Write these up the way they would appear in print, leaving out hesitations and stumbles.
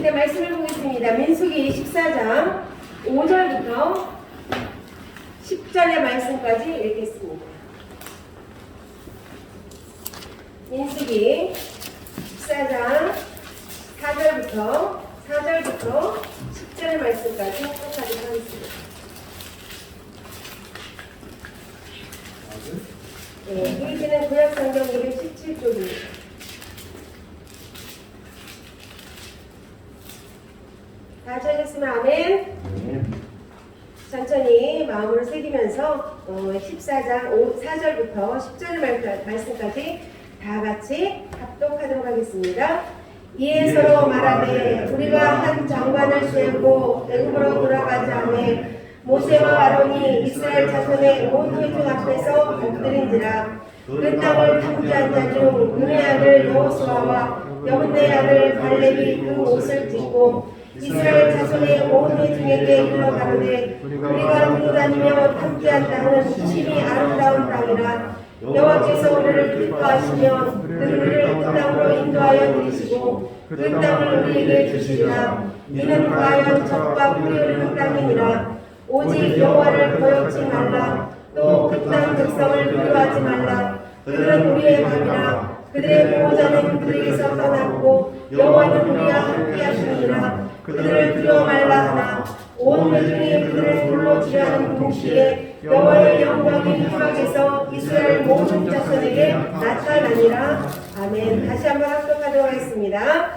그때 말씀을 보겠습니다. 민수기 14장 5절부터 10절의 말씀까지 읽겠습니다. 민수기 14장 4절부터 10절의 말씀까지 하도록 하겠습니다. 우리는 구약성경 217쪽입니다. 다 찾았으면 아멘. 천천히 마음으로 새기면서 14장 4절부터 10절 말씀까지 다 같이 합독하도록 하겠습니다. 이에 서로 말하되 우리가 한 장관을 세우고 애굽으로 돌아가자매 모세와 아론이 이스라엘 자손의 온 회중 앞에서 엎드린지라. 그 땅을 탐지한 자 중 눈의 아들 여호수아와 여문의 아들 갈렙이 그 옷을 찢고 이스라엘 자손의 온 회중에게 일러 가로되 우리가 돌아다니며 탐지한 땅은 심히 아름다운 땅이라. 여호와께서 우리를 기뻐하시며 우리를 그 땅으로 인도하여 들이시고 그 땅을 우리에게 주시리라. 이는 과연 젖과 꿀이 흐르는 땅이니라. 오직 여호와를 거역지 말라. 또 그 땅 백성을 두려워하지 말라. 그들은 우리의 밥이라. 그들의 보호자는 그들에게서 떠났고 여호와는 우리와 함께하시니라. 그들을 두려워 말라 하나 온 회중이 그들을 불러 지하는 동시에 여호와의 영광이 사막에서 이스라엘 모든 자손에게 나타나니라. 아멘. 다시 한번 합독하도록 하겠습니다.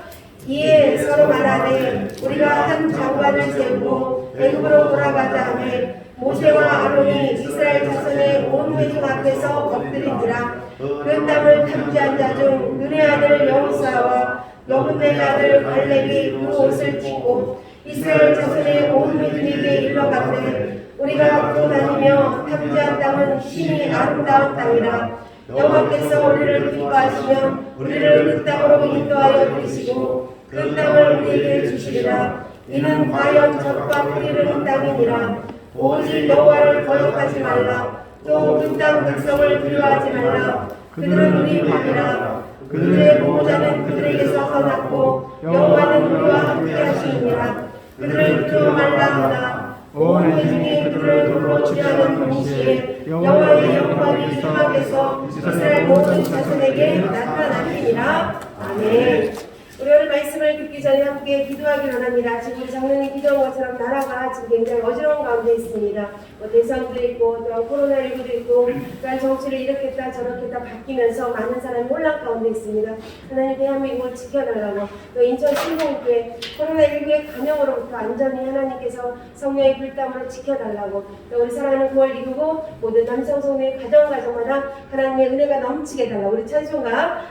이에 서로 말하되 우리가 한 장관을 세우고 애굽으로 돌아가자 하매 모세와 아론이 이스라엘 자손의 온 회중 앞에서 엎드린지라. 그 땅을 탐지한 자 중 눈의 아들 여호수아와 여문의 아들 갈렙이 그 옷을 찢고 이스라엘 자손의 온 회중에게 일러 가로되 우리가 돌아다니며 탐지한 땅은 심히 아름다운 땅이라. 여호와께서 우리를 기뻐하시면 우리를 그 땅으로 인도하여 들이시고 그 땅을 우리에게 주시리라. 이는 과연 젖과 꿀이 흐르는 땅이니라. 오직 여호와를 거역하지 말라. 또 그 땅 백성을 두려워하지 말라. 그들은 우리 밥이라. 그들의 보호자는 그들에게서 떠났고 여호와는 우리와 함께하시니라. 그들을 두려워 말라 하나 온 회중이 그들을 불러 취하는 동시에 여호와의 영광이 사막에서 이스라엘 모든 자손에게 나타나시니라. 아멘. 우리 오늘 말씀을 듣기 전에 함께 기도하기 원합니다. 지금 우리 장로님 기도한 것처럼 나라가 지금 굉장히 어지러운 가운데 있습니다. 대선도 있고 또 코로나19도 있고 또한 정치를 이렇겠다 저렇겠다 바뀌면서 많은 사람이 혼란 가운데 있습니다. 하나님 대한민국을 지켜달라고 또 인천 신봉교회 코로나19의 감염으로부터 안전히 하나님께서 성령의 불담으로 지켜달라고 또 우리 사랑하는 9월 이루고 모든 남성 성도의 가정마다 하나님의 은혜가 넘치게 달라고 우리 찬송가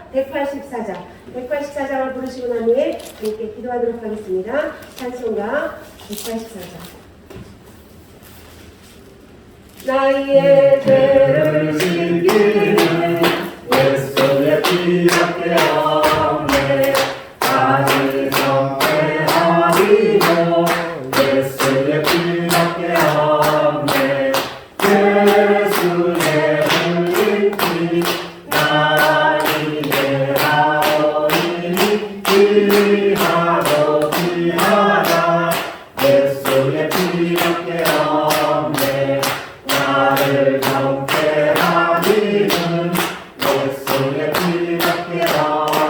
184장을 부르시고 난 후에 이렇게 기도하도록 하겠습니다. 찬송가 184장. 나의 죄를 씻기는 예수의 피밖에 없네. 다시 성회하리고 예수의 피밖에 없네. 예수의 흘린 피 나를 이해하오니 피하고 피하라. 예수의 피밖에 없네. 나를 정죄하기는 예수의 피밖에 없네.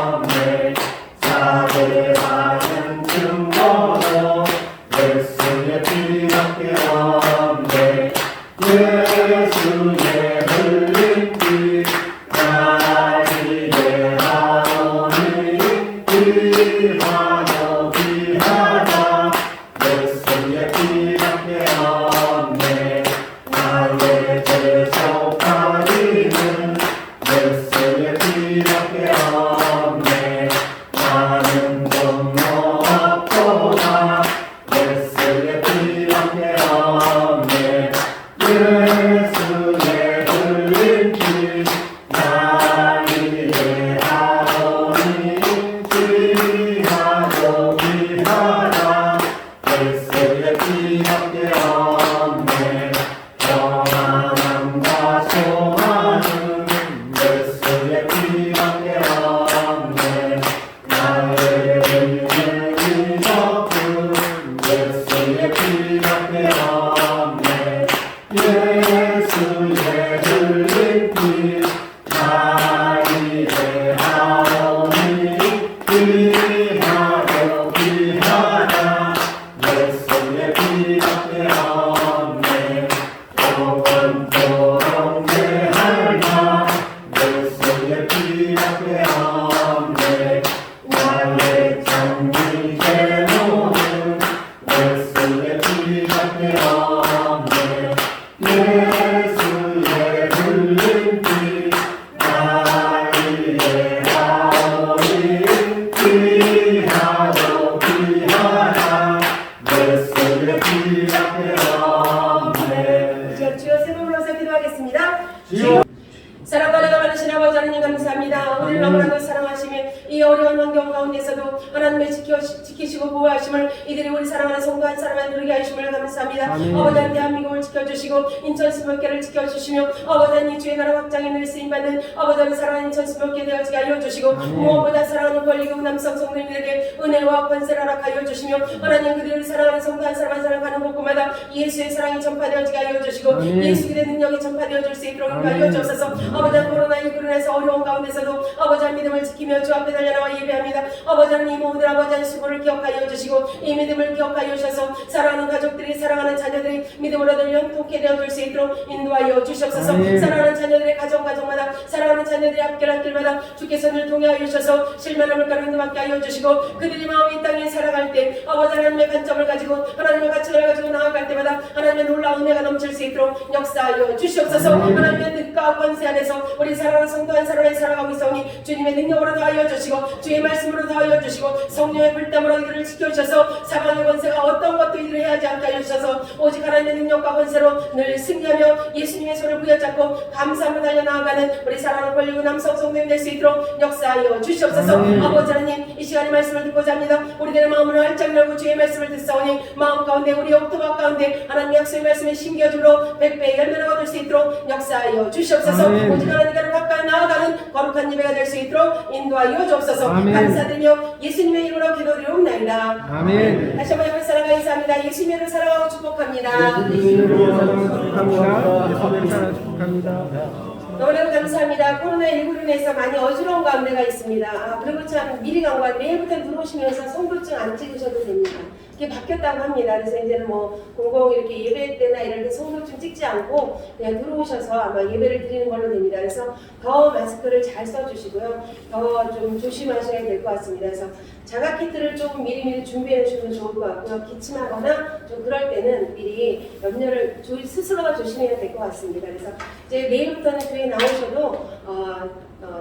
지켜주시고 보호하심을 이들이 우리 사랑하는 성도 한 사람만 누리게 하심을 감사합니다. 아멘. 아버지 하나님 대한민국을 지켜주시고 인천 수목회를 지켜주시며 아버지 하나님 주의 나라 확장에 늘 쓰임받는 아버지 하나님 사랑하는 인천 수목회 되어지게 알려주시고 무엇보다 사랑하는 권리고 남성 성도님들에게 은혜와 권세를 허락하여 주시며 하나님 그들을 사랑하는 성도 한 사람 한 사람 가는 곳마다 예수의 사랑이 전파되어지게 알려주시고 아멘. 예수 그리스도의 능력이 전파되어질 수 있도록 인도하여 주옵소서. 아버지 하나님 코로나19로 인해서 어려운 가운데서도 아버지 하나님 믿음을 지키며 주 앞에 달려나와 예배합니다. 아버지 하나님 이 모든 아버지 하나님 수고를 기억하여 주시고 이 믿음을 기억하여 주셔서 사랑하는 가족들이 사랑하는 자녀들이 믿음으로 늘 연통케 되어줄 수 있도록 인도하여 주시옵소서. 아멘. 사랑하는 자녀들의 가정마다 사랑하는 자녀들의 앞길 길마다 주께서 늘 동행하여 주셔서 실만함을 가는 받게 하여 주시고 그들이 마음이 이 땅에 살아갈 때 아버지 하나님의 관점을 가지고 하나님의 가치를 가지고 나아갈 때마다 하나님의 놀라운 은혜가 넘칠 수 있도록 역사하여 주시옵소서. 하나님의 뜻과 권세 안에서 우리 사랑하는 성도 한 사람이 살아가고 있사오니 주님의 능력으로 더하여 주시고 주의 말씀으로 더하여 주시고 성령의 불담으로 이들을 지켜주셔서 사방의 권세가 어떤 것도 이들을 해하지 않게 하여 주셔서 오직 하나님의 능력과 권세로 늘 승리하며 예수님의 손을 부여잡고 감사하며 달려나아가는 우리 사랑하는 권리고 남성 성도님 될 수 있도록 역사하여 주시옵소서. 아버지 하나님 이 시간에 말씀을 듣고자 합니다. 우리들의 마음을 활짝 열고 주의 말씀을 듣사오니 마음 가운데 우리 옥토박 가운데 하나님 약속의 말씀에 심겨주로 100배의 열매를 얻을 수 있도록 역사하여 주시옵소서. 오직 하나님께로 가까이 나아가는 거룩한 예배가 될 수 있도록 인도하여 주옵소서. 감사드리며 예수님의 이름으로 기도드리옵나이다. 아멘. 다시 한번 사랑과 인사합니다. 예수님을 사랑하고 축복합니다. 예수님을 사랑하고 축복합니다. 예수님을 사랑하고 축복합니다. 너무나도 감사합니다. 코로나19로 인해서 많이 어지러운 가운데가 있습니다. 그리고 참 미리 간과 내일부터 들어오시면서 성도증 안 찍으셔도 됩니다. 이게 바뀌었다고 합니다. 그래서 이제는 뭐 공공 이렇게 예배 때나 이럴 때 성도증 찍지 않고 그냥 들어오셔서 아마 예배를 드리는 걸로 됩니다. 그래서 더 마스크를 잘 써주시고요. 더 좀 조심하셔야 될 것 같습니다. 그래서 자가 키트를 조금 미리미리 준비해 주시면 좋을 것 같고요. 기침하거나 좀 그럴 때는 미리 염려를 스스로가 조심해야 될 것 같습니다. 그래서 이제 내일부터는 교회 나오셔도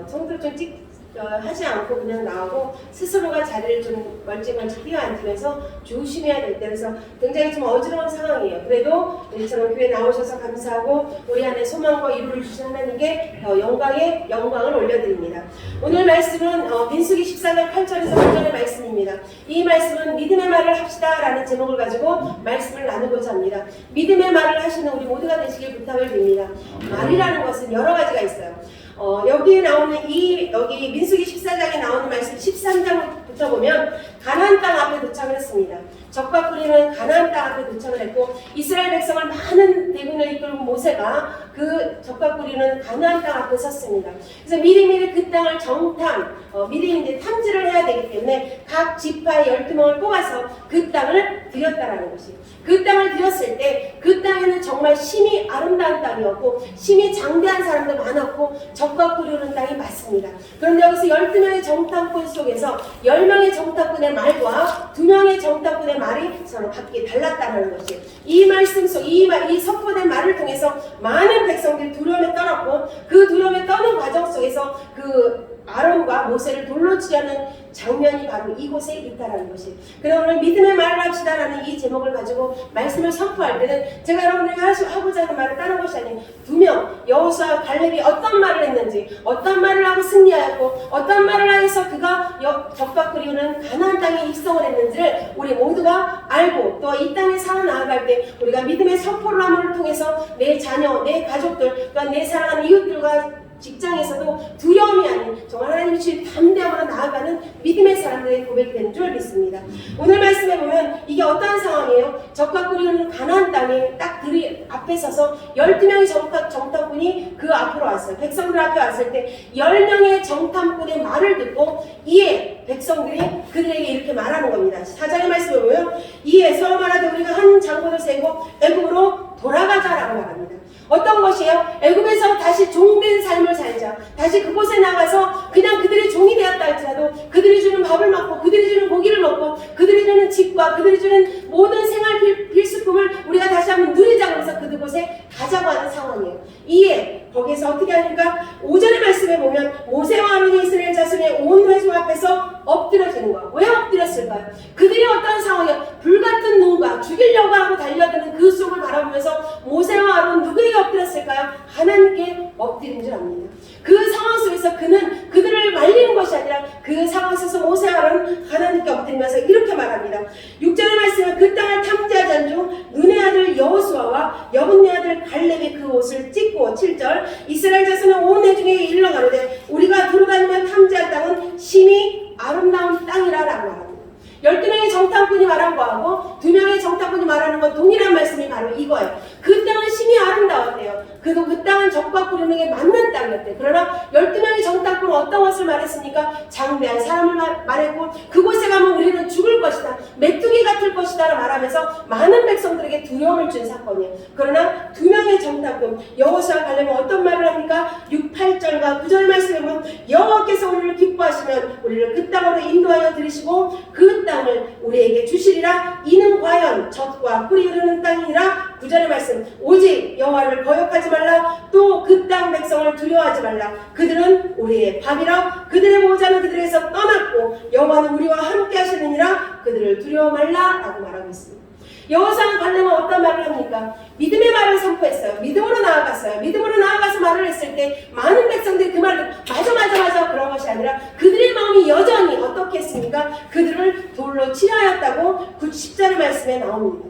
성도증 하지 않고 그냥 나오고 스스로가 자리를 좀 멀찍멀찍 뛰어앉으면서 조심해야 될 때 그래서 굉장히 좀 어지러운 상황이에요. 그래도 우리처럼 교회 나오셔서 감사하고 우리 안에 소망과 이루를 주신 하나님께 영광에 영광을 올려드립니다. 오늘 말씀은 민수기 14장 8절에서 9절의 말씀입니다. 이 말씀은 믿음의 말을 합시다 라는 제목을 가지고 말씀을 나누고자 합니다. 믿음의 말을 하시는 우리 모두가 되시길 부탁을 드립니다. 말이라는 것은 여러 가지가 있어요. 여기에 나오는 여기 민수기 14장에 나오는 말씀 13장부터 보면 가나안 땅 앞에 도착을 했습니다. 적과 꿀이는 가나안 땅 앞에 도착을 했고 이스라엘 백성을 많은 대군을 이끌고 모세가 그 적과 꿀이는 가나안 땅 앞에 섰습니다. 그래서 미리미리 그 땅을 미리 이제 탐지를 해야 되기 때문에 각 지파의 12명을 뽑아서 그 땅을 들였다라는 것이. 그 땅을 들였을 때 그 땅에는 정말 심히 아름다운 땅이었고 심히 장대한 사람도 많았고 적과 꿀이는 땅이 많습니다. 그런데 여기서 12명의 정탐꾼 속에서 10명의 정탐꾼의 말과 2명의 정탐꾼의 말이 서로 각기 달랐다는 것이 이 말씀 속 이 선포된 말을 통해서 많은 백성들이 두려움에 떨었고 그 두려움에 떠는 과정 속에서 그 아론과 모세를 돌로 치려는 장면이 바로 이곳에 있다라는 것이. 그래서 오늘 믿음의 말을 합시다라는 이 제목을 가지고 말씀을 선포할 때는 제가 여러분들에게 하고자 하는 말을 다른 것이 아닌 2명 여호수아와 갈렙이 어떤 말을 했는지 어떤 말을 하고 승리하였고 어떤 말을 하여서 그가 적과 꿀이는 가나안 땅에 입성을 했는지를 우리 모두가 알고 또 이 땅에 살아나아갈 때 우리가 믿음의 선포를 함을 통해서 내 자녀, 내 가족들 또한 내 사랑하는 이웃들과 직장에서도 두려움이 아닌 정말 하나님이 주신 담대함으로 나아가는 믿음의 사람들의 고백이 되는 줄 믿습니다. 오늘 말씀에 보면 이게 어떠한 상황이에요? 적과 꿀이는 가나안 땅에 딱 들이 앞에 서서 12명의 정탐꾼이 그 앞으로 왔어요. 백성들 앞에 왔을 때 10명의 정탐꾼의 말을 듣고 이에 백성들이 그들에게 이렇게 말하는 겁니다. 4장의 말씀에 보면 이에 서로 말하되 우리가 한 장본을 세고 애굽으로 돌아가자라고 말합니다. 어떤 것이에요? 애굽에서 다시 종된 삶을 살자. 다시 그곳에 나가서 그냥 그들의 종이 되었다 할지라도 그들이 주는 밥을 먹고 그들이 주는 고기를 먹고 그들이 주는 집과 그들이 주는 모든 생활 필수품을 우리가 다시 한번 누리자. 그래서 그곳에 가자고 하는 상황이에요. 이에 거기에서 어떻게 하니까 5절의 말씀에 보면 모세와 아론이 이스라엘 자손의 온 회중 앞에서 엎드려지는 거예요. 왜 엎드렸을까요? 그들이 어떤 상황이에요? 불같은 눈과 죽이려고 하고 달려드는 그 속을 바라보면서 모세와 아론 누구에게 엎드렸을까요? 하나님께 엎드린 줄 압니다. 그 상황 속에서 그는 그들을 말리는 것이 아니라 그 상황 속에서 모세와 아론은 하나님께 엎드리면서 이렇게 말합니다. 6절의 말씀은 그 땅을 탐지하던 중 눈의 아들 여호수아와 여분네 아들 갈렙이 그 옷을 찢고 7절 이스라엘 자손은 온 회중에게 일러 가로되 우리가 두루다니며 탐지한 땅은 심히 아름다운 땅이라 라고 말합니다. 12명의 정탐꾼이 말한 거하고 2명의 정탐꾼이 말하는 건 동일한 말씀이 바로 이거예요. 그 땅은 심히 아름다웠대요. 그래도 그 땅은 적과 꾸리는 게 맞는 땅이었대요. 그러나 12명의 정탐꾼은 어떤 것을 말했습니까? 장대한 사람을 말했고 그곳에 가면 우리는 죽을 것이다. 메뚜기 같을 것이다 라고 말하면서 많은 백성들에게 두려움을 준 사건이에요. 그러나 2명의 정탐꾼 여호수아 갈렙은 어떤 말을 합니까? 6, 8절과 9절 말씀에 보면 여호와께서 우리를 기뻐하시면 우리를 그 땅으로 인도하여 들이시고 그 땅을 우리에게 주시리라. 이는 과연 젖과 꿀이 흐르는 땅이니라. 9절의 말씀 오직 여호와를 거역하지 말라. 또 그 땅 백성을 두려워하지 말라. 그들은 우리의 밥이라. 그들의 보호자는 그들에게서 떠났고 여호와는 우리와 함께 하시느니라. 그들을 두려워 말라 라고 말하고 있습니다. 여호수아와 갈렙은 어떤 말을 합니까? 믿음의 말을 선포했어요. 믿음으로 나아갔어요. 믿음으로 나아가서 말을 했을 때 많은 백성들이 그 말을 맞아 그런 것이 아니라 그들의 마음이 여전히 어떻게 했습니까? 그들을 돌로 치려하였다고 10절의 말씀에 나옵니다.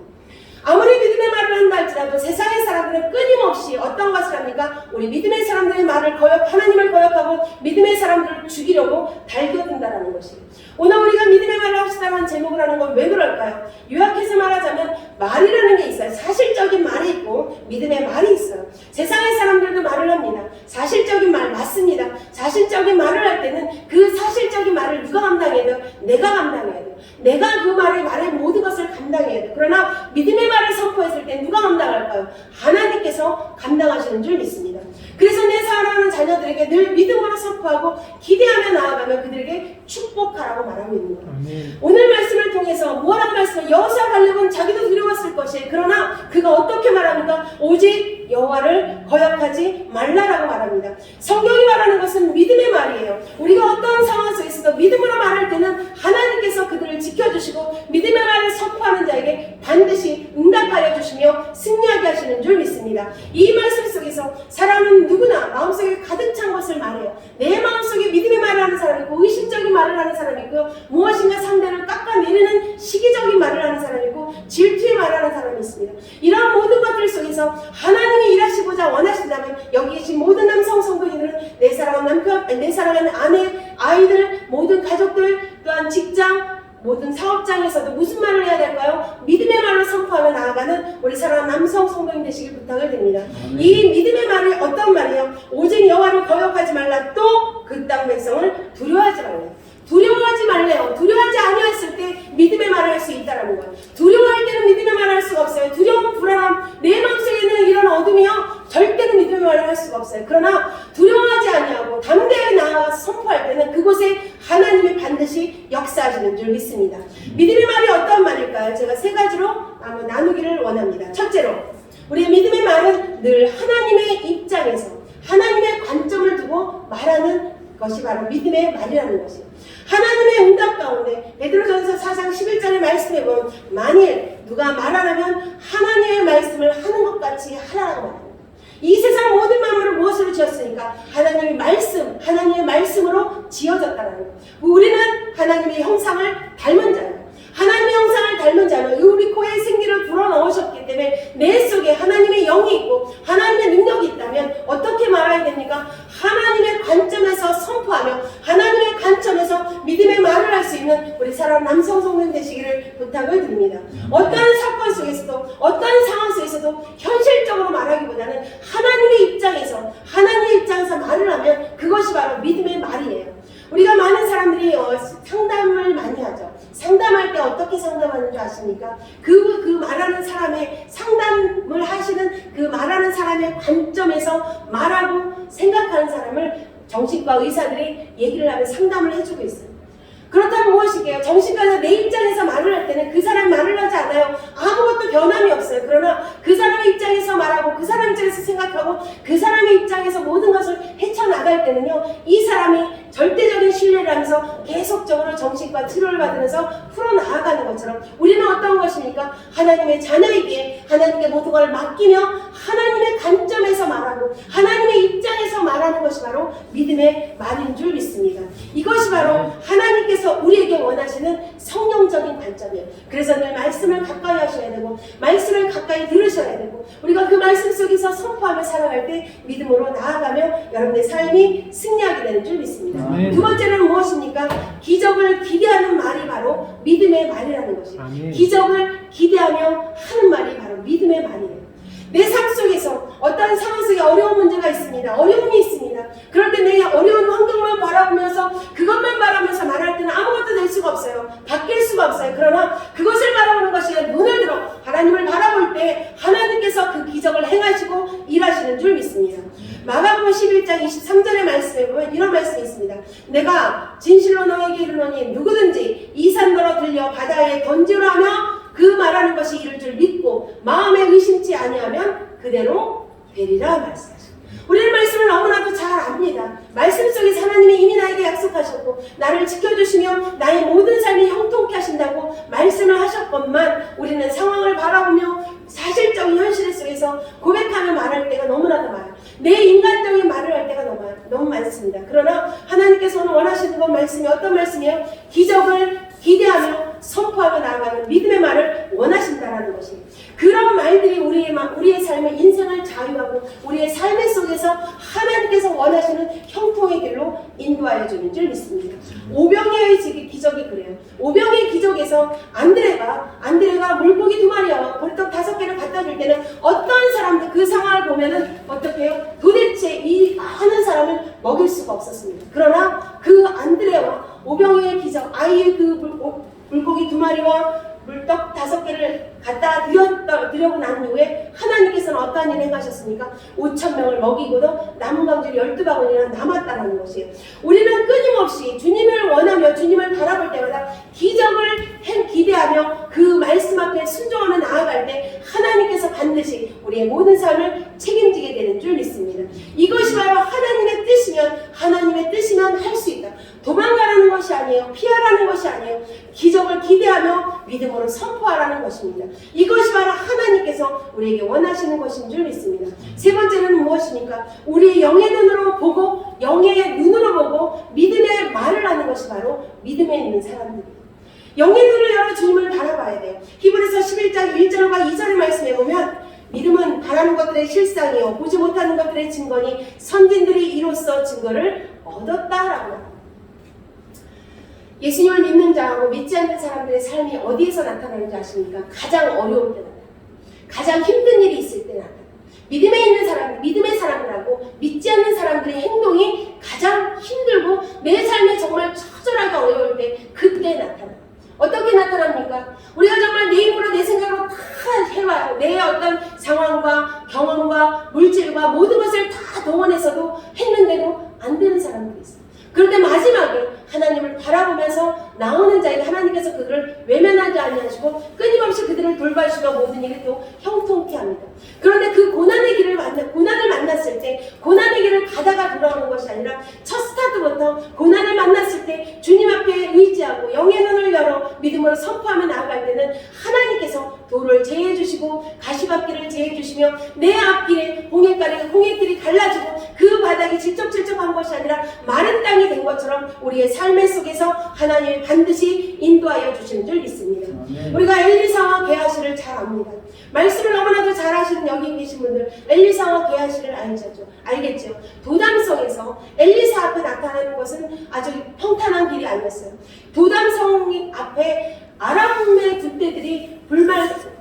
아무리 믿음의 말을 한다 할지라도 세상의 사람들은 끊임없이 어떤 것을 합니까? 우리 믿음의 사람들의 말을 하나님을 거역하고 믿음의 사람들을 죽이려고 달겨든다라는 것이에요. 오늘 우리가 믿음의 말을 합시다라는 제목을 하는 건 왜 그럴까요? 요약해서 말하자면 말이라는 게 있어요. 사실적인 말이 있고 믿음의 말이 있어요. 세상의 사람들도 말을 합니다. 사실적인 말 맞습니다. 사실적인 말을 할 때는 그 사실적인 말을 누가 감당해야 돼요? 내가 감당해야 돼요. 내가 그 말의 모든 것을 감당해야 돼요. 그러나 믿음의 말을 선포했을 때 누가 감당할까요? 하나님께서 감당하시는 줄 믿습니다. 그래서 내 사랑하는 자녀들에게 늘 믿음으로 선포하고 기대하며 나아가며 그들에게 축복하라고 말하고 있는 거예요. 아멘. 오늘 말씀을 통해서 뭐라고 말씀을 여호수아 갈렙은 자기도 두려웠을 것이에요. 그러나 그가 어떻게 말합니까? 오직 여호와를 거역하지 말라라고 말합니다. 성경이 말하는 것은 믿음의 말이에요. 우리가 어떤 상황 속에서도 믿음으로 말할 때는 하나님께서 그들을 지켜주시고 믿음의 말을 선포하는 자에게 반드시 응답하여 주시며 승리하게 하시는 줄 믿습니다. 이 말씀 속에서 사람은 누구나 마음속에 가득 찬 것을 말해요. 내 마음속에 믿음의 말을 하는 사람이 있고 의심적인 말을 하는 사람이 있고 무엇인가 상대를 깎아내리는 시기적인 말을 하는 사람이 있고 질투의 말을 하는 사람이 있습니다. 이러한 모든 것들 속에서 하나님이 일하시고자 원하신다면 여기 계신 모든 남성 성도님들은 내 사랑하는 남편, 내 사랑하는 아내, 아이들, 모든 가족들 또한 직장 모든 사업장에서도 무슨 말을 해야 될까요? 믿음의 말을 선포하며 나아가는 우리 사랑하는 남성 성도님 되시길 부탁을 드립니다. 이 믿음의 말이 어떤 말이에요? 오직 여호와를 거역하지 말라. 또 그 땅 백성을 두려워하지 말라. 두려워하지 말래요. 두려워하지 아니했을 때 믿음의 말을 할 수 있다는 거예요. 두려워할 때는 믿음의 말을 할 수가 없어요. 두려움, 불안함, 내 마음속에 있는 이런 어둠이요 절대로 믿음의 말을 할 수가 없어요. 그러나 두려워하지 아니하고 담대하게 나아가서 선포할 때는 그곳에 하나님이 반드시 역사하시는 줄 믿습니다. 믿음의 말이 어떤 말일까요? 제가 3가지로 한번 나누기를 원합니다. 첫째로 우리의 믿음의 말은 늘 하나님의 입장에서 하나님의 관점을 두고 말하는 것이 바로 믿음의 말이라는 것이에요. 하나님의 응답 가운데 베드로전서 4장 11절의 말씀에 보면 만일 누가 말하라면 하나님의 말씀을 하는 것 같이 하라고 말합니다. 이 세상 모든 만물을 무엇으로 지었으니까? 하나님의 말씀으로 지어졌다는 거예요. 우리는 하나님의 형상을 닮은 자예요. 하나님의 형상을 닮은 자는 우리 코에 생기를 불어넣으셨기 때문에 내 속에 하나님의 영이 있고 하나님의 능력이 있다면 어떻게 말해야 됩니까? 하나님의 관점에서 선포하며 하나님의 관점에서 믿음의 말을 할 수 있는 우리 사랑 남성 성도님 되시기를 부탁을 드립니다. 어떤 사건 속에서도 어떤 상황 속에서도 현실적으로 말하기보다는 하나님의 입장에서 말을 하면 그것이 바로 믿음의 말이에요. 우리가 많은 사람들이 상담을 많이 하죠. 상담할 때 어떻게 상담하는 줄 아십니까? 그 말하는 사람의 상담을 하시는 그 말하는 사람의 관점에서 말하고 생각하는 사람을 정신과 의사들이 얘기를 하면 상담을 해주고 있어요. 그렇다면 무엇이게요? 정신과에서 내 입장에서 말을 할 때는 그 사람 말을 하지 않아요. 아무것도 변함이 없어요. 그러나 그 사람의 입장에서 말하고 그 사람 입장에서 것처럼 우리는 어떤 것입니까? 하나님의 자녀에게 하나님께 모든 걸 맡기며 하나님의 관점에서 말하고 하나님의 입장에서 말하는 것이 바로 믿음의 말인 줄 믿습니다. 이것이 바로 하나님께서 우리에게 원하시는 성령적인 관점이에요. 그래서 늘 말씀을 가까이 하셔야 되고 말씀을 가까이 들으셔야 되고 우리가 그 말씀 속에서 선포하며 살아갈 때 믿음으로 나아가며 여러분의 삶이 승리하게 되는 줄 믿습니다. 두 번째는 무엇입니까? 기적을 기대하는 말이 바로 믿음의 말이라는 것이에요. 기적을 기대하며 하는 말이 바로 믿음의 말이에요. 내 삶 속에서 어떤 상황 속에 어려운 문제가 있습니다. 어려움이 있습니다. 그럴 때 내 어려운 환경만 바라보면서 그것만 바라면서 말할 때는 아무것도 될 수가 없어요. 바뀔 수가 없어요. 그러나 그것을 바라보는 것이 눈을 들어 하나님을 바라볼 때 하나님께서 그 기적을 행하시고 일하시는 줄 믿습니다. 마가복음 11장 23절의 말씀에 보면 이런 말씀이 있습니다. 내가 진실로 너에게 이르노니 누구든지 이 산더러 들려 바다에 던지라 하며 그 말하는 것이 이를 줄 믿고 마음에 의심치 아니하면 그대로 되리라 말씀하십니다. 우리는 말씀을 너무나도 잘 압니다. 말씀 속에서 하나님이 이미 나에게 약속하셨고 나를 지켜주시며 나의 모든 삶이 형통케 하신다고 말씀을 하셨건만 우리는 상황을 바라보며 사실적인 현실 속에서 고백하며 말할 때가 너무나도 많아요. 내 인간적인 말을 할 때가 너무 많습니다. 그러나 하나님께서 오늘 원하시는 건 말씀이 어떤 말씀이에요? 기적을 기대하며 선포하며 나아가는 믿음의 말을 원하신다라는 것이 그런 말들이 우리의 삶의 인생을 자유하고 우리의 삶의 속에서 하나님께서 원하시는 형통의 길로 인도하여 주는 줄 믿습니다. 오병이어의 기적이 그래요. 오병이의 기적에서 안드레가 물고기 2마리와 보리떡 5개를 갖다 줄 때는 어떤 사람들 그 상황을 보면은 어떻게 해요? 도대체 이 많은 사람을 먹일 수가 없었습니다. 그러나 그 안드레와 오병이어의 기적, 아이의 그 물고기 2마리와 물떡 5개를 갖다 드려고 난 이후에 하나님께서는 어떠한 일을 행하셨습니까? 5,000명을 먹이고도 남은 강줄이 12바구니나 남았다는 것이에요. 우리는 끊임없이 주님을 원하며 주님을 바라볼 때마다 기적을 기대하며 그 말씀 앞에 순종하며 나아갈 때 하나님께서 반드시 우리의 모든 삶을 책임지게 되는 줄 믿습니다. 이것이 바로 하나님의 뜻이면 할 수 있다. 도망가라는 것이 아니에요. 피하라는 것이 아니에요. 기적을 기대하며 믿음으로 선포하라는 것입니다. 이것이 바로 하나님께서 우리에게 원하시는 것인 줄 믿습니다. 세 번째는 무엇입니까? 우리의 영의 눈으로 보고 믿음의 말을 하는 것이 바로 믿음에 있는 사람들이에요. 영의 눈을 열어 주님을 바라봐야 돼요. 히브리서 11장 1절과 2절의 말씀에 보면 믿음은 바라는 것들의 실상이요 보지 못하는 것들의 증거니 선진들이 이로써 증거를 얻었다라고 합니다. 예수님을 믿는 자하고 믿지 않는 사람들의 삶이 어디에서 나타나는지 아십니까? 가장 어려울 때 나타나요. 가장 힘든 일이 있을 때 나타나요. 믿음에 있는 사람들, 믿음의 사람들하고 믿지 않는 사람들의 행동이 가장 힘들고 내 삶이 정말 처절하게 어려울 때 그때 나타나요. 어떻게 나타납니까? 우리가 정말 내 힘으로 내 생각으로 다 해와요. 내 어떤 상황과 경험과 물질과 모든 것을 다 동원해서도 했는데도 안 되는 사람들이 있어요. 그런데 마지막에 하나님을 바라보면서 나오는 자에게 하나님께서 그들을 외면하지 아니하시고 끊임없이 그들을 돌봐주시며 모든 일이 또 형통케 합니다. 그런데 그 고난을 만났을 때 고난의 길을 가다가 돌아오는 것이 아니라 첫 스타트부터 고난을 만났을 때 주님 앞에 의지하고 영의 눈을 열어 믿음으로 선포하며 나아갈 때는 하나님께서 돌을 제해주시고 가시밭길을 제해주시며 내 앞길에 홍해길이 갈라지고 그 바닥이 질척질척한 것이 아니라 마른 땅이 된 것처럼 우리의 삶의 속에서 하나님이 반드시 인도하여 주시는 줄 믿습니다. 우리가 엘리사와 게하시를 잘 압니다. 말씀을 너무나도 잘 하시는 여기 계신 분들 엘리사와 게하시를 알겠죠? 도담성에서 엘리사 앞에 나타나는 것은 아주 평탄한 길이 아니었어요. 도담성 앞에 아람의 군대들이 많은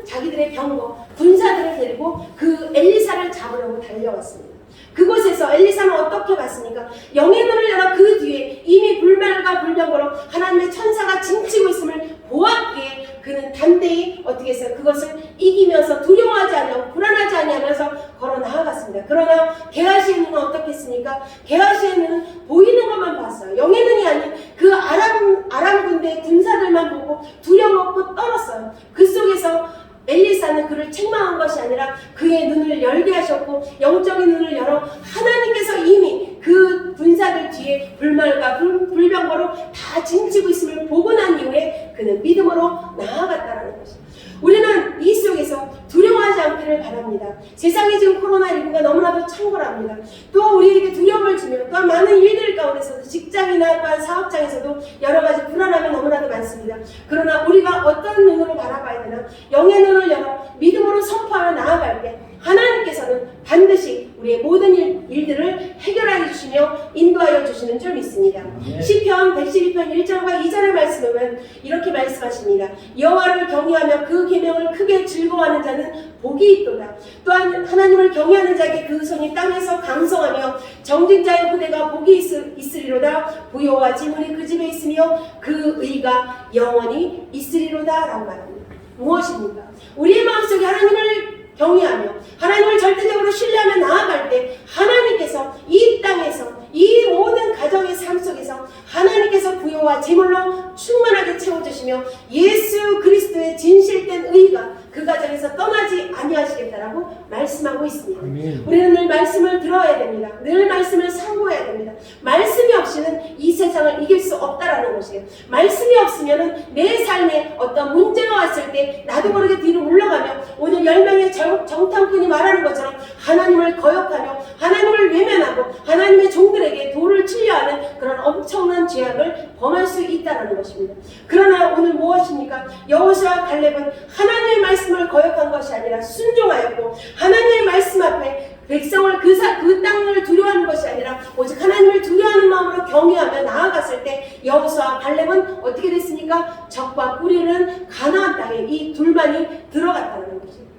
자기들의 병거, 군사들을 데리고 그 엘리사를 잡으려고 달려왔습니다. 그곳에서 엘리사는 어떻게 봤습니까? 영의 눈을 열어 그 뒤에 이미 불말과 불병거로 하나님의 천사가 징치고 있음을 보았기에 그는 담대히 어떻게 했어요? 그것을 이기면서 두려워하지 아니하고 불안하지 아니하면서 걸어 나아갔습니다. 그러나 게하시의 눈은 어떻게 했습니까? 게하시의 눈은 보이는 것만 봤어요. 영의 눈이 아닌 그 아람 군대의 군사들만 보고 두려워하고 떨었어요. 그 속에서 엘리사는 그를 책망한 것이 아니라 그의 눈을 열게 하셨고 영적인 눈을 열어 하나님께서 이미 그 군사들 뒤에 불말과 불병거로 다 진치고 있음을 보고 난 이후에 그는 믿음으로 나아갔다라는 것입니다. 우리는 이 속에서 두려워하지 않기를 바랍니다. 세상에 지금 코로나19가 너무나도 창궐합니다. 또 우리에게 두려움을 주며 또한 많은 일들 가운데서도 직장이나 또한 사업장에서도 여러 가지 불안함이 너무나도 많습니다. 그러나 우리가 어떤 눈으로 바라봐야 되나? 영의 눈을 열어 믿음으로 선포하며 나아갈 때 하나님께서는 반드시 우리의 모든 일들을 해결하여 주시며 인도하여 주시는 줄 믿습니다. 시편 112편 1절과 2절의 말씀을 보면 이렇게 말씀하십니다. 여호와를 경외하며 그 계명을 크게 즐거워하는 자는 복이 있도다. 또한 하나님을 경외하는 자에게 그 손이 땅에서 강성하며 정직자의 후대가 복이 있으리로다. 부요와 지문이 그 집에 있으며 그 의가 영원히 있으리로다 라고 말합니다. 무엇입니까? 우리의 마음속에 하나님을 경외하며 하나님을 절대적으로 신뢰하며 나아갈 때 하나님께서 이 땅에서 이 모든 가정의 삶 속에서 하나님께서 부요와 재물로 충만하게 채워주시며 예수 그리스도의 진실된 의가 그 가정에서 떠나지 아니하시겠다라고 말씀하고 있습니다. 아멘. 우리는 늘 말씀을 들어야 됩니다. 늘 말씀을 상고해야 됩니다. 말씀이 없이는 이 세상을 이길 수 없다라는 것이에요. 말씀이 없으면 내 삶에 어떤 문제가 왔을 때 나도 모르게 뒤로 물러가며 오늘 10명의 정탐꾼이 말하는 것처럼 하나님을 거역하며 하나님을 외면하고 하나님의 종들에게 돌을 치려 하는 그런 엄청난 죄악을 범할 수 있다는 것입니다. 그러나 오늘 무엇입니까? 여호수아와 갈렙은 하나님의 말씀을 거역한 것이 아니라 순종하였고 하나님의 말씀 앞에 백성을 그 땅을 두려워하는 것이 아니라 오직 하나님을 두려워하는 마음으로 경외하며 나아갔을 때 여호수아와 갈렙은 어떻게 됐습니까? 적과 뿌리는 가나안 땅에 이 둘만이 들어갔다는 것입니다.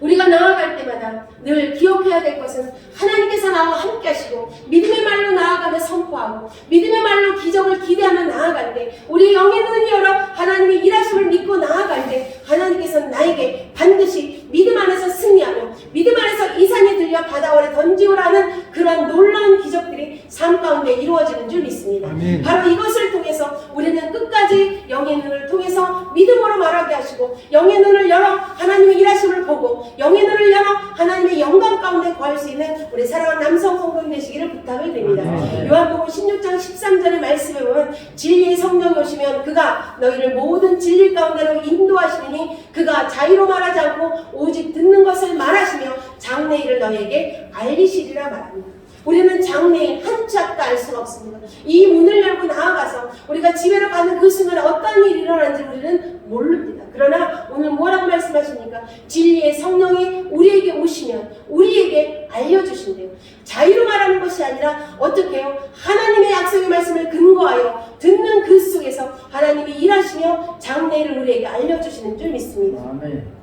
우리가 나아갈 때마다 늘 기억해야 될 것은 하나님께서 나와 함께 하시고 믿음의 말로 나아가며 선포하고 믿음의 말로 기적을 기대하며 나아갈 때 우리 영의 눈을 열어 하나님의 일하심을 믿고 나아갈 때 하나님께서는 나에게 반드시 믿음 안에서 승리하며 믿음 안에서 이 산이 들려 바다 아래 던지오라는 그런 놀라운 기적들이 삶 가운데 이루어지는 줄 믿습니다. 아멘. 바로 이것을 통해서 우리는 끝까지 영의 눈을 통해서 믿음으로 말하게 하시고 영의 눈을 열어 하나님의 일하심을 보고 영의 눈을 열어 하나님의 영광 가운데 거할 수 있는 우리 사랑하는 남성 성도님 되시기를 부탁을 드립니다. 요한복음 16장 13절의 말씀에 보면 진리의 성령이 오시면 그가 너희를 모든 진리 가운데로 인도하시니 그가 자유로 말하지 않고 오직 듣는 것을 말하시며 장래일을 너희에게 알리시리라 말합니다. 우리는 장래일 한 치 앞도 알 수가 없습니다. 이 문을 열고 나아가서 우리가 집에로 가는 그 순간에 어떤 일이 일어나는지 우리는 모릅니다. 그러나 오늘 뭐라고 말씀하십니까? 진리의 성령이 우리에게 오시면 우리에게 알려주신대요. 자유로 말하는 것이 아니라 어떻게 해요? 하나님의 약속의 말씀을 근거하여 듣는 그 속에서 하나님이 일하시며 장래일을 우리에게 알려주시는 줄 믿습니다. 아멘.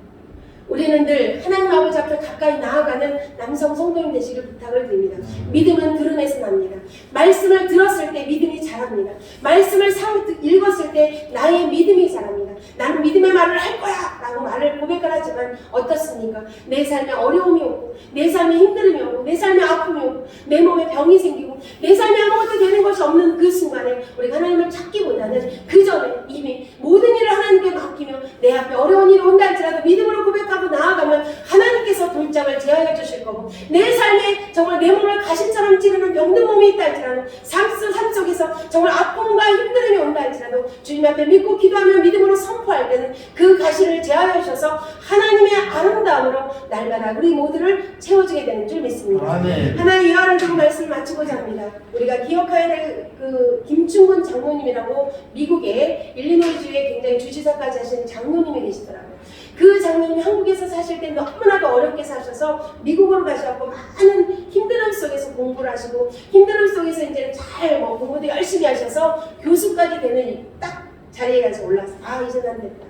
우리는 늘 하나님 아버지 앞에 가까이 나아가는 남성 성도님 되시길 부탁을 드립니다. 믿음은 들음에서 납니다. 말씀을 들었을 때 믿음이 자랍니다. 말씀을 읽었을 때 나의 믿음이 자랍니다. 나는 믿음의 말을 할 거야 라고 말을 고백을 하지만 어떻습니까? 내 삶에 어려움이 오고 내 삶에 힘듦이 오고 내 삶에 아픔이 오고 내 몸에 병이 생기고 내 삶에 아무것도 되는 것이 없는 그 순간에 우리가 하나님을 찾기보다는 그 전에 이미 모든 일을 하나님께 맡기며 내 앞에 어려운 일이 온다 할지라도 믿음으로 고백하고 나아가면 하나님께서 돌장을 제하여 주실 거고 내 삶에 정말 내 몸을 가시처럼 찌르는 병든 몸이 있다 할지라도 삶 속에서 정말 아픔과 힘듦이 온다 할지라도 주님 앞에 믿고 기도하며 믿음으로 선포할 때는 그 가시를 제하여 주셔서 하나님의 아름다움으로 날마다 우리 모두를 채워주게 되는 줄 믿습니다. 아멘. 하나의 예화를 두고 말씀을 마치고자 합니다. 우리가 기억해야 될 그 김충근 장로님이라고 미국의 일리노이주에 굉장히 주지사까지 하시는 장로님이 계시더라고요. 그 장로님이 한국에서 사실 때 너무나도 어렵게 사셔서 미국으로 가셔서 많은 힘듦 속에서 공부를 하시고 힘듦 속에서 이제 잘 공부도 열심히 하셔서 교수까지 되는 딱 자리에 가서 올라서 이제 난 됐다.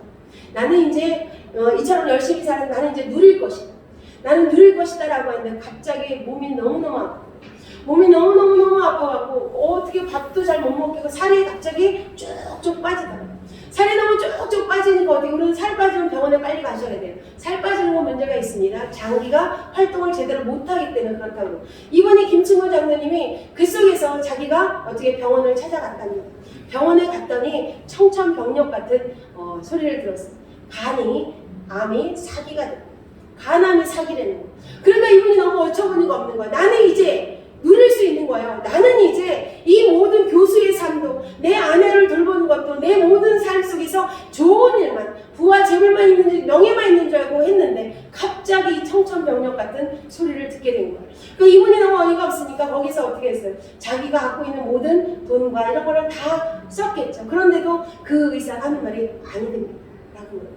나는 이제 이처럼 열심히 사는 나는 이제 누릴 것이다. 나는 누릴 것이다 라고 했는데 갑자기 몸이 너무너무 아파. 몸이 너무너무 아파갖고 어떻게 밥도 잘 못 먹고 살이 갑자기 쭉쭉 빠지더라고요. 살이 너무 쭉쭉 빠지니까 어떻게 우리는 살 빠지면 병원에 빨리 가셔야 돼요. 살 빠지는 건 문제가 있습니다. 장기가 활동을 제대로 못하기 때문에 그렇다고. 이번에 김충근 장로님이 그 속에서 자기가 어떻게 병원을 찾아갔답니다. 병원에 갔더니 청천벽력 같은 소리를 들었어요. 암이 사기가 됐다. 간암이 사기라는 거예요. 그러니까 이분이 너무 어처구니가 없는 거야. 나는 이제 누릴 수 있는 된 거예요. 나는 이제 이 모든 교수의 삶도, 내 아내를 돌보는 것도, 내 모든 삶 속에서 좋은 일만, 부와 재물만 있는 줄, 명예만 있는 줄 알고 했는데 갑자기 청천벽력 같은 소리를 듣게 된 거예요. 그 이분이 너무 어이가 없으니까 거기서 어떻게 했어요? 자기가 갖고 있는 모든 돈과 이런 거를 다 썼겠죠. 그런데도 그 의사가 하는 말이 아니 됩니다 라고 해요.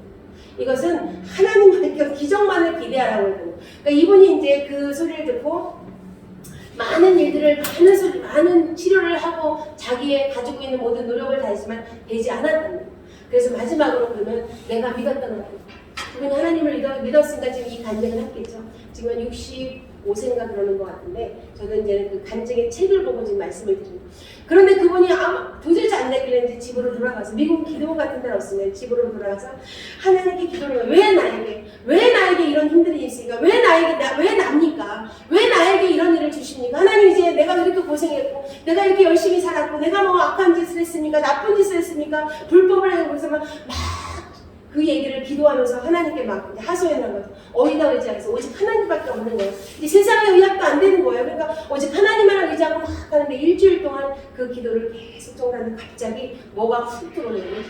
이것은 하나님의 기적만을 기대하라고 해요. 그러니까 이분이 이제 그 소리를 듣고 많은 일들을, 많은 치료를 하고 자기의 가지고 있는 모든 노력을 다했지만 되지 않았다는 거예요. 그래서 마지막으로 그러면 내가 믿었던 거예요. 그분이 하나님을 믿었으니까 지금 이 간증을 했겠죠. 지금 65세인가 그러는 것 같은데, 저도 이제 그 간증의 책을 보고 지금 말씀을 드립니다. 그런데 그분이 아마 도저히 안 되길래 이제 집으로 돌아가서, 미국 기도 같은 데는 없으면 집으로 돌아가서 하나님께 기도를 해요. 왜 나에게 이런 힘든 일이 있으니까? 왜 납니까? 왜 나에게 이런 일을 주십니까? 하나님, 이제 내가 이렇게 고생했고, 내가 이렇게 열심히 살았고, 내가 뭐 악한 짓을 했습니까? 나쁜 짓을 했습니까? 불법을 하고 그래서 막 그 얘기를 기도하면서 하나님께 막 하소연한 거죠. 어디다 의지해서 오직 하나님밖에 없는 거예요. 이제 세상의 의학도 안 되는 거예요. 그러니까 오직 하나님만 의지하고 막 하는데 일주일 동안 그 기도를 계속 정하는데 갑자기 뭐가 훅 들어오냐면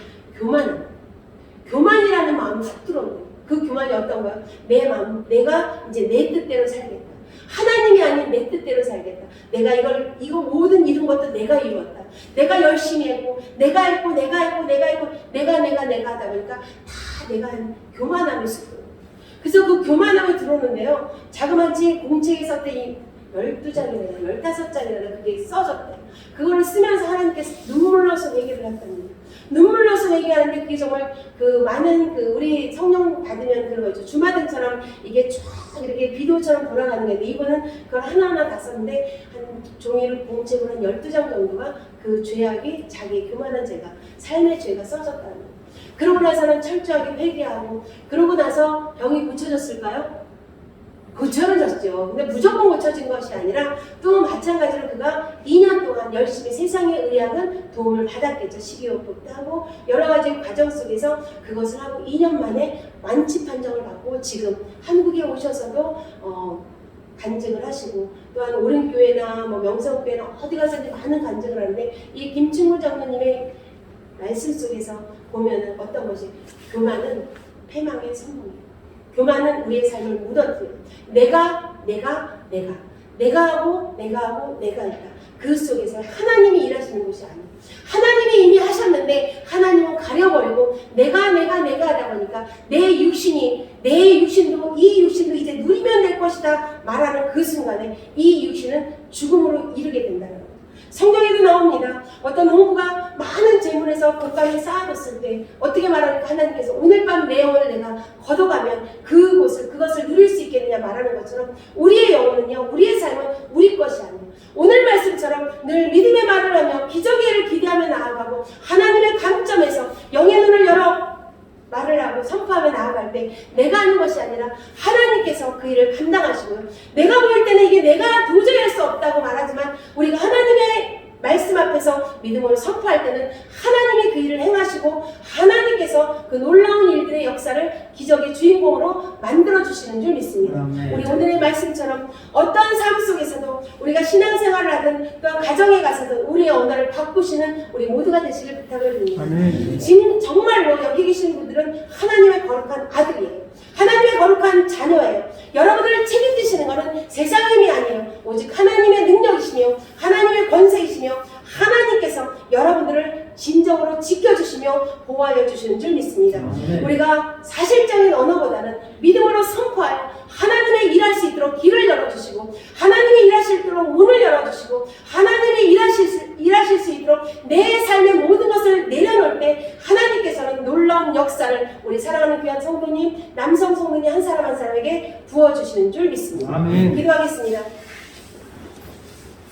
교만이라는 마음이 훅 들어오는 거예요. 그 교만이 어떤 거예요? 내 마음, 내가 이제 내 뜻대로 살겠다. 하나님이 아닌 내 뜻대로 살겠다. 내가 이거 모든 이룬 것도 내가 이루었다. 내가 열심히 했고, 내가 하다 보니까 다 내가 한 교만함이 쑥 들어요. 그래서 그 교만함이 들어오는데요. 자그마치 공책에 썼더니 12장이나 15장이나 그게 써졌대요. 그거를 쓰면서 하나님께서 눈물로서 얘기를 했답니다. 눈물로서 얘기하는데 그게 정말 그 많은 우리 성령 받으면 그런 거 있죠. 주마등처럼 이게 쫙 이렇게 비도처럼 돌아가는 건데, 이분은 그걸 하나하나 다 썼는데 한 종이를 공책으로 한 12장 정도가 그 죄악이, 자기 교만한 죄가, 삶의 죄가 써졌다는 거예요. 그러고 나서는 철저하게 회개하고, 그러고 나서 병이 고쳐졌을까요? 고쳐졌죠. 근데 무조건 고쳐진 것이 아니라 또 마찬가지로 그가 2년 동안 열심히 세상의 의학은 도움을 받았겠죠. 식이요법도 하고 여러 가지 과정 속에서 그것을 하고 2년 만에 완치 판정을 받고 지금 한국에 오셔서도 간증을 하시고, 또한 오른교회나 뭐 명성교회나 어디 가서든지 많은 간증을 하는데, 이 김충구 장로님의 말씀 속에서 보면은 어떤 것이, 교만은 패망의 선봉이에요. 교만은 우리의 삶을 무너뜨려요. 내가 하고 내가 있다. 그 속에서 하나님이 일하시는 곳이 아니에요. 하나님이 이미 하셨는데 하나님은 가려버리고 내가 하다 보니까 내 육신도 이 육신도 이제 누리면 될 것이다 말하는 그 순간에 이 육신은 죽음으로 이르게 된다는 거예요. 성경에도 나옵니다. 어떤 농부가 많은 재물에서 곶감을 쌓아뒀을 때 어떻게 말하니까 하나님께서 오늘 밤 내 영혼을 내가 걷어가면 그것을 누릴 수 있겠느냐 말하는 것처럼, 우리의 영혼은요, 우리의 삶은 우리 것이 아니에요. 오늘 말씀처럼 늘 믿음의 말을 하며 기적의 일을 기대하며 나아가고 하나님의 관점에서 영의 눈을 열어 말을 하고 선포하며 나아갈 때 내가 하는 것이 아니라 하나님께서 그 일을 감당하시고요. 내가 보일 때는 이게 내가 도저히 할 수 없다고 말하지만, 우리가 하나님의 말씀 앞에서 믿음으로 선포할 때는 하나님이 그 일을 행하시고 하나님께서 그 놀라운 일들의 역사를 기적의 주인공으로 만들어주시는 줄 믿습니다. 우리 오늘의 말씀처럼 어떤 삶 속에서도 우리가 신앙생활을 하든 또 가정에 가서든 우리의 언어를 바꾸시는 우리 모두가 되시길 부탁을 드립니다. 지금 정말로 여기 계신 분들은 하나님의 거룩한 아들이에요. 하나님의 거룩한 자녀예요. 여러분들을 책임지시는 것은 세상의 힘이 아니에요. 오직 하나님의 능력이시며 하나님의 권세이시며 하나님께서 여러분들을 진정으로 지켜주시며 보호하여 주시는 줄 믿습니다. 우리가 사실적인 언어보다는 믿음으로 선포하여 하나님의 일할 수 있도록 길을 열어주시고, 하나님이 일하실 수 있도록 문을 열어주시고, 하나님이 일하실 수 있도록 내 삶의 모든 것을 내려놓을 때 하나님께서는 놀라운 역사를 우리 사랑하는 귀한 성도님, 남성 성도님 한 사람 한 사람에게 부어주시는 줄 믿습니다. 아멘. 기도하겠습니다.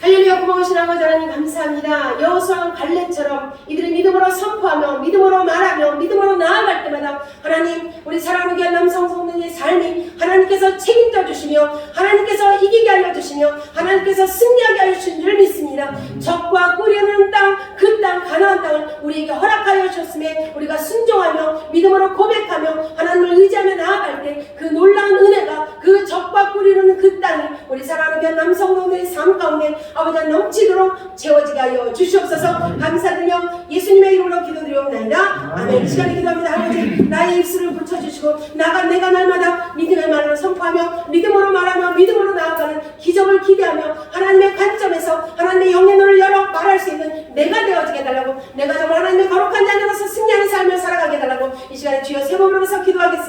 할렐루야. 고마우신 아버지 하나님 감사합니다. 여호수아와 갈렙처럼 이들이 믿음으로 선포하며 믿음으로 말하며 믿음으로 나아갈 때마다 하나님, 우리 사랑하는 귀한 남성 성도님의 삶이 하나님께서 책임져 주시며 하나님께서 이기게 하여 주시며 하나님께서 승리하게 하여 주신 줄 믿습니다. 적과 꿀이는 땅, 그 땅 가나안 땅을 우리에게 허락하여 주셨음에 우리가 순종하며 믿음으로 고백하며 하나님을 의지하며 나아갈 때 그 놀라운 은혜가, 그 적과 꿀이는 그 땅이 우리 사랑하는 귀한 남성들의 삶 가운데 아버지 넘치도록 채워지게 하여 주시옵소서. 감사드리며 예수님의 이름으로 기도드리옵나이다. 아멘. 이 시간에 기도합니다. 아버지 나의 입술을 붙여주시고 내가 날마다 믿음의 말을 선포하며 믿음으로 말하며 믿음으로 나아가는 기적을 기대하며 하나님의 관점에서 하나님의 영의 눈을 열어 말할 수 있는 내가 되어지게 해달라고, 내가 정말 하나님의 거룩한 자녀로서 승리하는 삶을 살아가게 해달라고 이 시간에 주여 새 몸으로서 기도하겠습니다.